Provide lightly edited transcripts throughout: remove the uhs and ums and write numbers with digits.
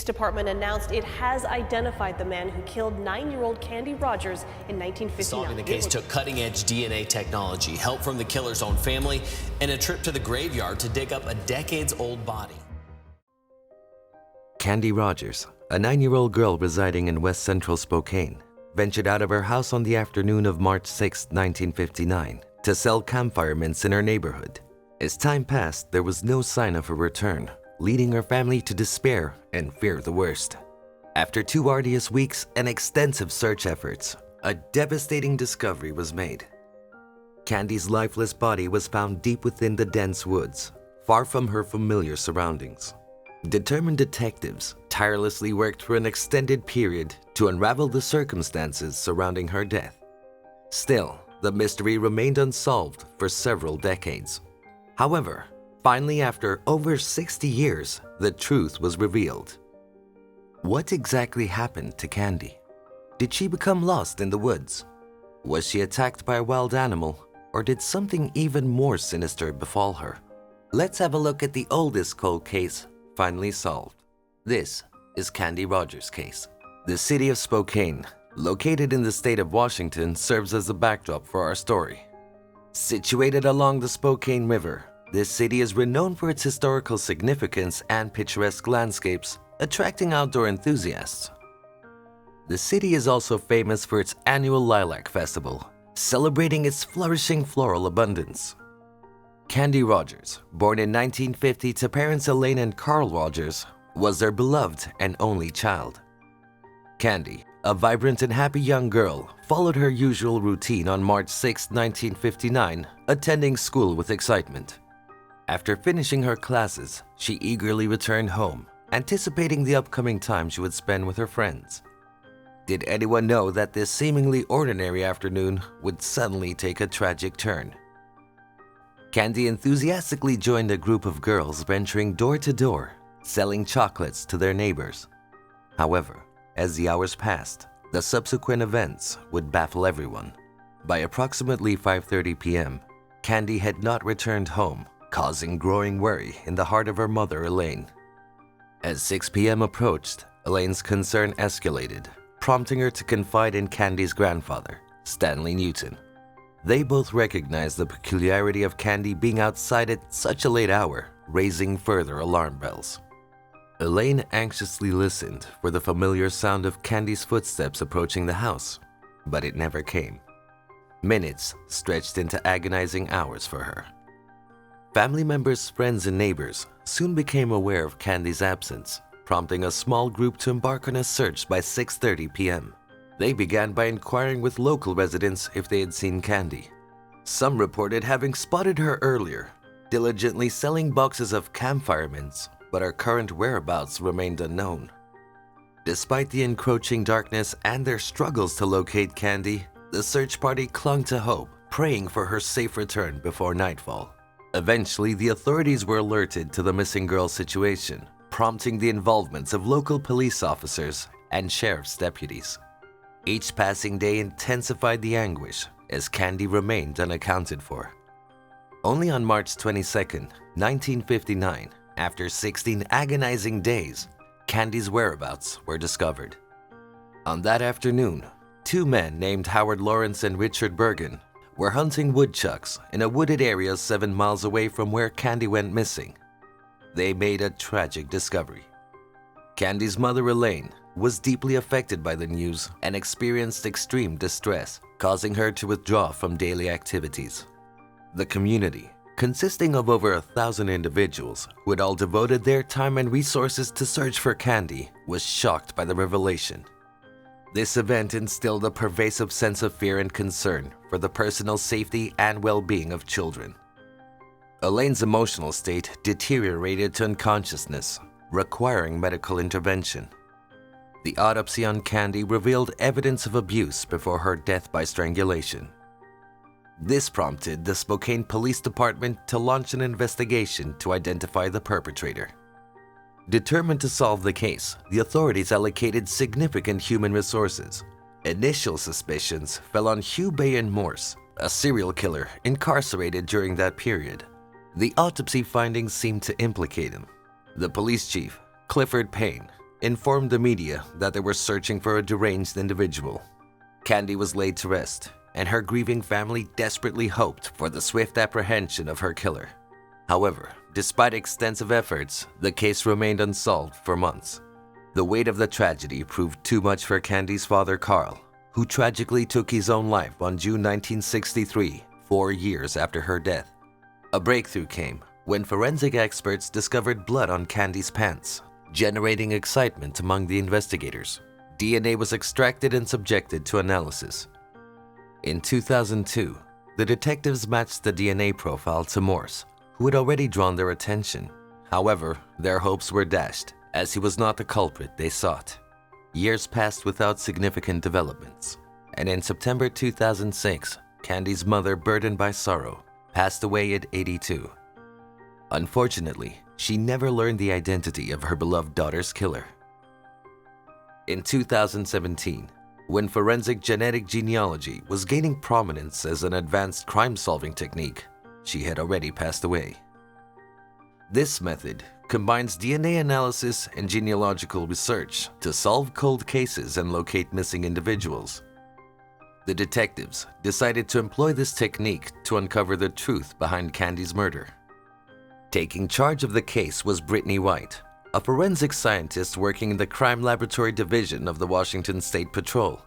Police Department announced it has identified the man who killed 9-year-old Candy Rogers in 1959. Solving the case took cutting-edge DNA technology, help from the killer's own family, and a trip to the graveyard to dig up a decades-old body. Candy Rogers, a 9-year-old girl residing in West Central Spokane, ventured out of her house on the afternoon of March 6, 1959, to sell campfire mints in her neighborhood. As time passed, there was no sign of her return, leading her family to despair and fear the worst. After 2 arduous weeks and extensive search efforts, a devastating discovery was made. Candy's lifeless body was found deep within the dense woods, far from her familiar surroundings. Determined detectives tirelessly worked for an extended period to unravel the circumstances surrounding her death. Still, the mystery remained unsolved for several decades. However, finally, after over 60 years, the truth was revealed. What exactly happened to Candy? Did she become lost in the woods? Was she attacked by a wild animal, or did something even more sinister befall her? Let's have a look at the oldest cold case finally solved. This is Candy Rogers' case. The city of Spokane, located in the state of Washington, serves as a backdrop for our story. Situated along the Spokane River, this city is renowned for its historical significance and picturesque landscapes, attracting outdoor enthusiasts. The city is also famous for its annual Lilac Festival, celebrating its flourishing floral abundance. Candy Rogers, born in 1950 to parents Elaine and Carl Rogers, was their beloved and only child. Candy, a vibrant and happy young girl, followed her usual routine on March 6, 1959, attending school with excitement. After finishing her classes, she eagerly returned home, anticipating the upcoming time she would spend with her friends. Did anyone know that this seemingly ordinary afternoon would suddenly take a tragic turn? Candy enthusiastically joined a group of girls venturing door to door, selling chocolates to their neighbors. However, as the hours passed, the subsequent events would baffle everyone. By approximately 5:30 p.m., Candy had not returned home, causing growing worry in the heart of her mother, Elaine. As 6 p.m. approached, Elaine's concern escalated, prompting her to confide in Candy's grandfather, Stanley Newton. They both recognized the peculiarity of Candy being outside at such a late hour, raising further alarm bells. Elaine anxiously listened for the familiar sound of Candy's footsteps approaching the house, but it never came. Minutes stretched into agonizing hours for her. Family members, friends, and neighbors soon became aware of Candy's absence, prompting a small group to embark on a search by 6:30 p.m. They began by inquiring with local residents if they had seen Candy. Some reported having spotted her earlier, diligently selling boxes of campfire mints, but her current whereabouts remained unknown. Despite the encroaching darkness and their struggles to locate Candy, the search party clung to hope, praying for her safe return before nightfall. Eventually, the authorities were alerted to the missing girl's situation, prompting the involvement of local police officers and sheriff's deputies. Each passing day intensified the anguish as Candy remained unaccounted for. Only on March 22, 1959, after 16 agonizing days, Candy's whereabouts were discovered. On that afternoon, 2 men named Howard Lawrence and Richard Bergen were hunting woodchucks in a wooded area 7 miles away from where Candy went missing. They made a tragic discovery. Candy's mother, Elaine, was deeply affected by the news and experienced extreme distress, causing her to withdraw from daily activities. The community, consisting of over 1,000 individuals who had all devoted their time and resources to search for Candy, was shocked by the revelation. This event instilled a pervasive sense of fear and concern for the personal safety and well-being of children. Elaine's emotional state deteriorated to unconsciousness, requiring medical intervention. The autopsy on Candy revealed evidence of abuse before her death by strangulation. This prompted the Spokane Police Department to launch an investigation to identify the perpetrator. Determined to solve the case, the authorities allocated significant human resources. Initial suspicions fell on Hugh Bayan Morse, a serial killer incarcerated during that period. The autopsy findings seemed to implicate him. The police chief, Clifford Payne, informed the media that they were searching for a deranged individual. Candy was laid to rest, and her grieving family desperately hoped for the swift apprehension of her killer. However, despite extensive efforts, the case remained unsolved for months. The weight of the tragedy proved too much for Candy's father, Carl, who tragically took his own life on June 1963, 4 years after her death. A breakthrough came when forensic experts discovered blood on Candy's pants, generating excitement among the investigators. DNA was extracted and subjected to analysis. In 2002, the detectives matched the DNA profile to Morse, who had already drawn their attention. However, their hopes were dashed, as he was not the culprit they sought. Years passed without significant developments, and in September 2006, Candy's mother, burdened by sorrow, passed away at 82. Unfortunately, she never learned the identity of her beloved daughter's killer. In 2017, when forensic genetic genealogy was gaining prominence as an advanced crime-solving technique, she had already passed away. This method combines DNA analysis and genealogical research to solve cold cases and locate missing individuals. The detectives decided to employ this technique to uncover the truth behind Candy's murder. Taking charge of the case was Brittany White, a forensic scientist working in the Crime Laboratory Division of the Washington State Patrol.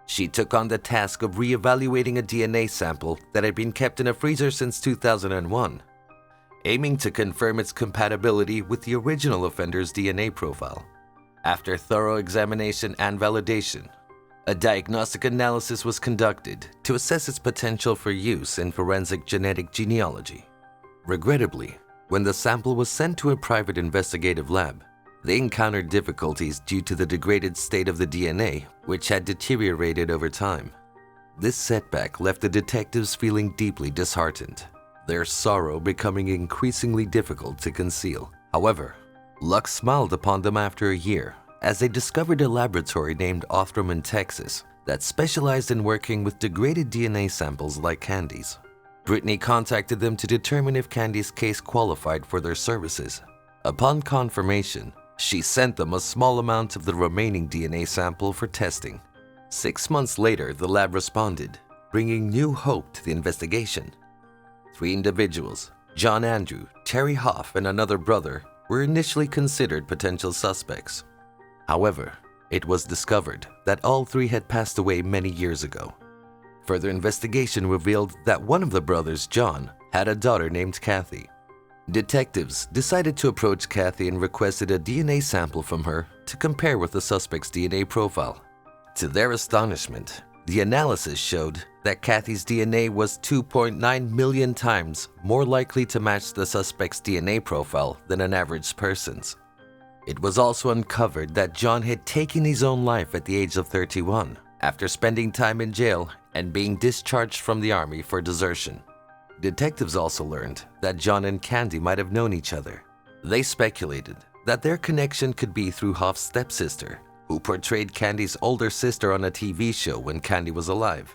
She took on the task of re-evaluating a DNA sample that had been kept in a freezer since 2001, aiming to confirm its compatibility with the original offender's DNA profile. After thorough examination and validation, a diagnostic analysis was conducted to assess its potential for use in forensic genetic genealogy. Regrettably, when the sample was sent to a private investigative lab, they encountered difficulties due to the degraded state of the DNA, which had deteriorated over time. This setback left the detectives feeling deeply disheartened, their sorrow becoming increasingly difficult to conceal. However, luck smiled upon them after a year, as they discovered a laboratory named Othram in Texas that specialized in working with degraded DNA samples like Candy's. Brittany contacted them to determine if Candy's case qualified for their services. Upon confirmation, she sent them a small amount of the remaining DNA sample for testing. 6 months later, the lab responded, bringing new hope to the investigation. 3 individuals, John Andrew, Terry Hoff, and another brother, were initially considered potential suspects. However, it was discovered that all 3 had passed away many years ago. Further investigation revealed that one of the brothers, John, had a daughter named Kathy. Detectives decided to approach Kathy and requested a DNA sample from her to compare with the suspect's DNA profile. To their astonishment, the analysis showed that Kathy's DNA was 2.9 million times more likely to match the suspect's DNA profile than an average person's. It was also uncovered that John had taken his own life at the age of 31 after spending time in jail and being discharged from the army for desertion. Detectives also learned that John and Candy might have known each other. They speculated that their connection could be through Hoff's stepsister, who portrayed Candy's older sister on a TV show when Candy was alive.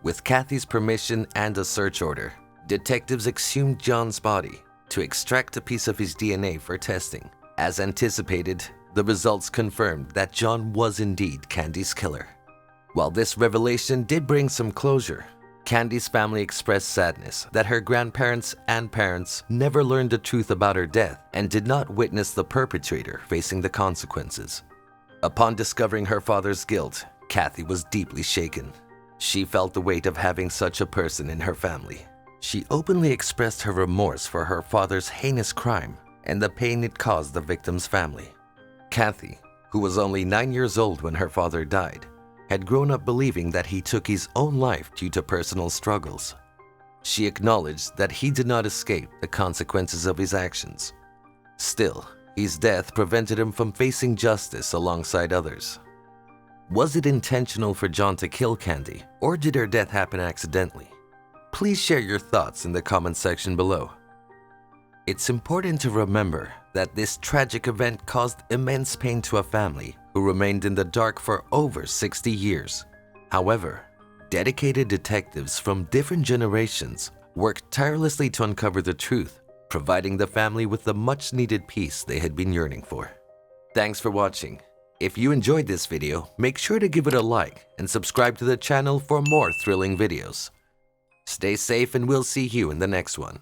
With Kathy's permission and a search order, detectives exhumed John's body to extract a piece of his DNA for testing. As anticipated, the results confirmed that John was indeed Candy's killer. While this revelation did bring some closure, Candy's family expressed sadness that her grandparents and parents never learned the truth about her death and did not witness the perpetrator facing the consequences. Upon discovering her father's guilt, Kathy was deeply shaken. She felt the weight of having such a person in her family. She openly expressed her remorse for her father's heinous crime and the pain it caused the victim's family. Kathy, who was only 9 years old when her father died, had grown up believing that he took his own life due to personal struggles. She acknowledged that he did not escape the consequences of his actions. Still, his death prevented him from facing justice alongside others. Was it intentional for John to kill Candy, or did her death happen accidentally? Please share your thoughts in the comment section below. It's important to remember that this tragic event caused immense pain to a family who remained in the dark for over 60 years. However, dedicated detectives from different generations worked tirelessly to uncover the truth, providing the family with the much-needed peace they had been yearning for. Thanks for watching. If you enjoyed this video, make sure to give it a like and subscribe to the channel for more thrilling videos. Stay safe and we'll see you in the next one.